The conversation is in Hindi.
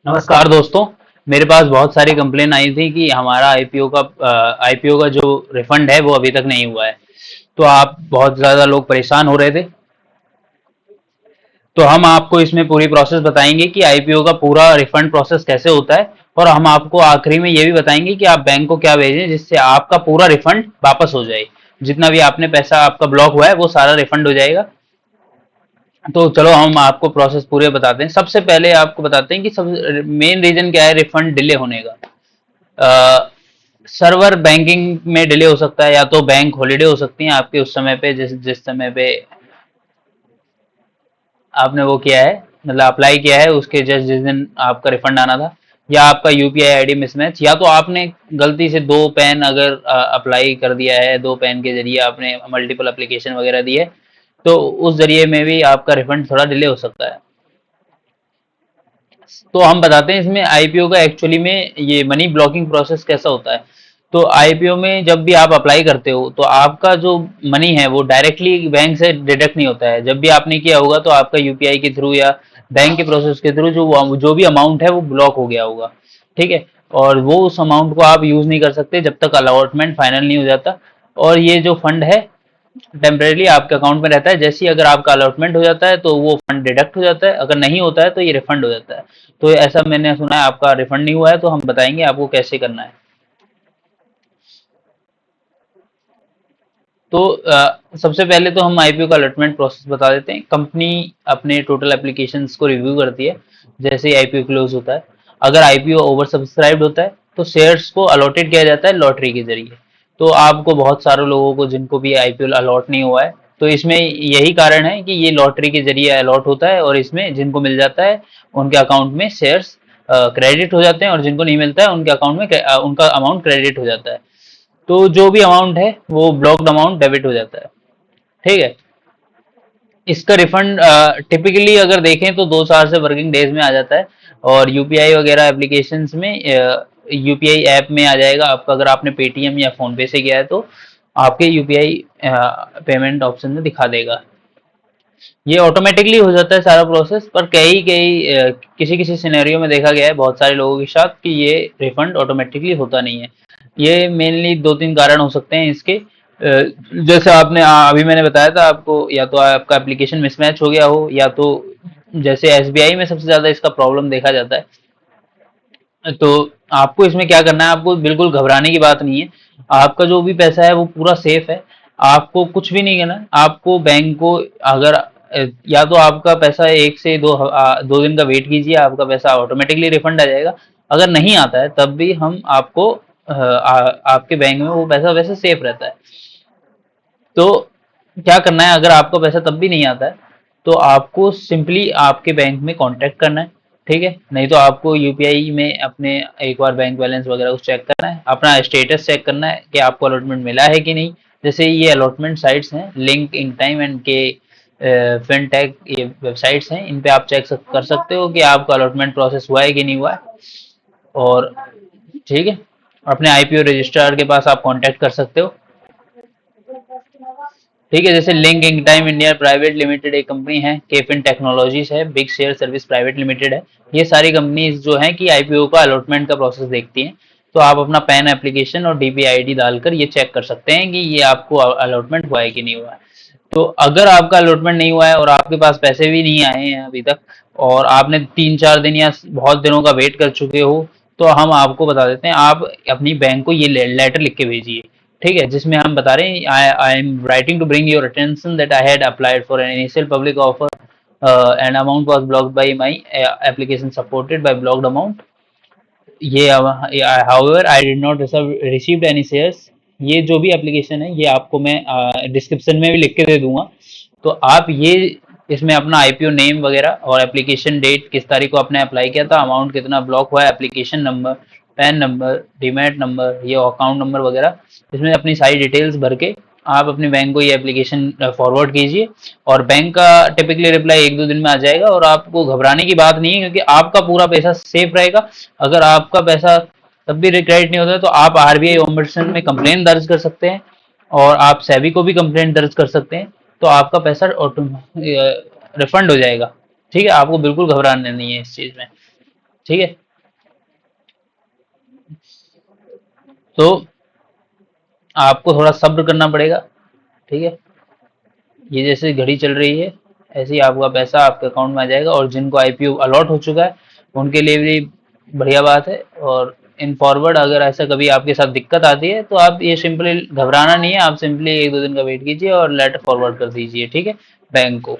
नमस्कार दोस्तों। मेरे पास बहुत सारी कंप्लेन आई थी कि हमारा आईपीओ का जो रिफंड है वो अभी तक नहीं हुआ है। तो आप बहुत ज़्यादा लोग परेशान हो रहे थे। तो हम आपको इसमें पूरी प्रोसेस बताएंगे कि आईपीओ का पूरा रिफंड प्रोसेस कैसे होता है। और हम आपको आखिरी में ये भी बताएंगे कि आप बैंक को क्या भेजें जिससे आपका पूरा रिफंड वापस हो जाए। जितना भी आपने पैसा आपका ब्लॉक हुआ है वो सारा रिफंड हो जाएगा। तो चलो हम आपको प्रोसेस पूरे बताते हैं। सबसे पहले आपको बताते हैं कि सब मेन रीजन क्या है रिफंड डिले होने का। सर्वर बैंकिंग में डिले हो सकता है, या तो बैंक हॉलीडे हो सकती है आपके उस समय पे, जिस जिस समय पे आपने वो किया है, मतलब अप्लाई किया है उसके जस्ट जिस दिन आपका रिफंड आना था। या आपका यूपीआई आईडी मिसमैच, या तो आपने गलती से दो पैन अगर अप्लाई कर दिया है, दो पैन के जरिए आपने मल्टीपल एप्लीकेशन वगैरह दी है, तो उस जरिए में भी आपका रिफंड थोड़ा डिले हो सकता है। तो हम बताते हैं इसमें आईपीओ का एक्चुअली में ये मनी ब्लॉकिंग प्रोसेस कैसा होता है। तो आईपीओ में जब भी आप अप्लाई करते हो तो आपका जो मनी है वो डायरेक्टली बैंक से डिडक्ट नहीं होता है। जब भी आपने किया होगा तो आपका यूपीआई के थ्रू या बैंक के प्रोसेस के थ्रू जो भी अमाउंट है वो ब्लॉक हो गया होगा। ठीक है। और वो उस अमाउंट को आप यूज नहीं कर सकते जब तक अलॉटमेंट फाइनल नहीं हो जाता। और ये जो फंड है टेम्परेली आपके अकाउंट में रहता है। जैसे ही अगर आपका अलॉटमेंट हो जाता है तो वो फंड डिडक्ट हो जाता है, अगर नहीं होता है तो ये रिफंड हो जाता है। तो ऐसा मैंने सुना है आपका रिफंड नहीं हुआ है, तो हम बताएंगे आपको कैसे करना है। तो सबसे पहले तो हम आईपीओ का अलॉटमेंट प्रोसेस बता देते हैं। कंपनी अपने टोटल एप्लीकेशंस को रिव्यू करती है जैसे ही आईपीओ क्लोज होता है। अगर आईपीओ ओवर सब्सक्राइब्ड होता है तो शेयर्स को अलॉटेड किया जाता है लॉटरी के जरिए। तो आपको बहुत सारे लोगों को जिनको भी आईपीओ अलॉट नहीं हुआ है, तो इसमें यही कारण है कि ये लॉटरी के जरिए अलॉट होता है, और इसमें जिनको मिल जाता है उनके अकाउंट में शेयर्स क्रेडिट हो जाते हैं, और जिनको नहीं मिलता है उनके अकाउंट में उनका अमाउंट क्रेडिट हो जाता है। तो जो भी अमाउंट है वो ब्लॉक्ड अमाउंट डेबिट हो जाता है। ठीक है। इसका रिफंड टिपिकली अगर देखें तो 2 साल से वर्किंग डेज में आ जाता है। और यूपीआई वगैरह एप्लीकेशंस में यूपीआई ऐप में आ जाएगा आपका। अगर आपने पेटीएम या फोन पे से किया है तो आपके यूपीआई पेमेंट ऑप्शन में दिखा देगा। ये ऑटोमेटिकली हो जाता है सारा प्रोसेस, पर कई कई किसी किसी सिनेरियो में देखा गया है बहुत सारे लोगों के साथ कि ये रिफंड ऑटोमेटिकली होता नहीं है। ये मेनली दो तीन कारण हो सकते हैं इसके। जैसे आपने अभी मैंने बताया था आपको, या तो आपका एप्लीकेशन मिसमैच हो गया हो, या तो जैसे एसबीआई में सबसे ज्यादा इसका प्रॉब्लम देखा जाता है। तो आपको इसमें क्या करना है, आपको बिल्कुल घबराने की बात नहीं है। आपका जो भी पैसा है वो पूरा सेफ है। आपको कुछ भी नहीं करना है। आपको बैंक को अगर या तो आपका पैसा एक से 2 दिन का वेट कीजिए, आपका पैसा ऑटोमेटिकली रिफंड आ जाएगा। अगर नहीं आता है तब भी हम आपको आपके बैंक में वो पैसा वैसे सेफ रहता है। तो क्या करना है, अगर आपका पैसा तब भी नहीं आता है तो आपको सिंपली आपके बैंक में कांटेक्ट करना है। ठीक है। नहीं तो आपको यूपीआई में अपने एक बार बैंक बैलेंस वगैरह कुछ चेक करना है, अपना स्टेटस चेक करना है कि आपको अलॉटमेंट मिला है कि नहीं। जैसे ये अलॉटमेंट साइट्स हैं, link in time and K fintech, ये वेबसाइट्स हैं, इन पे आप चेक कर सकते हो कि आपका अलॉटमेंट प्रोसेस हुआ है कि नहीं हुआ है। और ठीक है, अपने आईपीओ रजिस्ट्रार के पास आप कांटेक्ट कर सकते हो। ठीक है। जैसे link in time India private limited एक कंपनी है, केफिन टेक्नोलॉजीज है, big share service private limited है। ये सारी कंपनीज जो हैं कि आईपीओ का अलॉटमेंट का प्रोसेस देखती हैं। तो आप अपना पैन एप्लीकेशन और डीपीआईडी डालकर ये चेक कर सकते हैं कि ये आपको अलॉटमेंट हुआ है कि नहीं हुआ है। तो अगर आपका अलॉटमेंट नहीं हुआ है और आपके पास पैसे भी नहीं आए हैं अभी तक, और आपने 3-4 दिन या बहुत दिनों का वेट कर चुके हो, तो हम आपको बता देते हैं आप अपनी बैंक को ये लेटर लिख के भेजिए। ठीक है। जिसमें हम बता रहे हैं I am writing to bring your attention that I had applied for an initial public offer and amount was blocked by my application supported by blocked amount. ये however I did not received any shares. ये जो भी एप्लीकेशन है ये आपको मैं डिस्क्रिप्शन में भी लिख के दे दूंगा। तो आप ये इसमें अपना आईपीओ नेम वगैरह और एप्लीकेशन डेट, किस तारीख को आपने अप्लाई किया था, अमाउंट कितना ब्लॉक हुआ है, application number, pan number, demat number, ये अकाउंट नंबर वगैरह, इसमें अपनी सारी डिटेल्स भर के आप अपने बैंक को ये एप्लीकेशन फॉरवर्ड कीजिए। और बैंक का टिपिकली रिप्लाई 1-2 दिन में आ जाएगा, और आपको घबराने की बात नहीं है क्योंकि आपका पूरा पैसा सेफ रहेगा। अगर आपका पैसा तब भी क्रेडिट नहीं होता है तो आप आरबीआई ओम्बड्समैन में कंप्लेन दर्ज कर सकते हैं, और आप सेबी को भी कंप्लेंट दर्ज कर सकते हैं। तो आपका पैसा रिफंड हो जाएगा। ठीक है। आपको बिल्कुल घबराना नहीं है इस चीज में। ठीक है। तो आपको थोड़ा सब्र करना पड़ेगा। ठीक है, ये जैसे घड़ी चल रही है ऐसे ही आपका पैसा आपके अकाउंट में आ जाएगा, और जिनको आईपीओ अलॉट हो चुका है उनके लिए भी बढ़िया बात है। और इन फॉरवर्ड अगर ऐसा कभी आपके साथ दिक्कत आती है तो आप ये सिंपली घबराना नहीं है, आप सिंपली 1-2 दिन का वेट कीजिए और लेटर फॉरवर्ड कर दीजिए, ठीक है, बैंक को।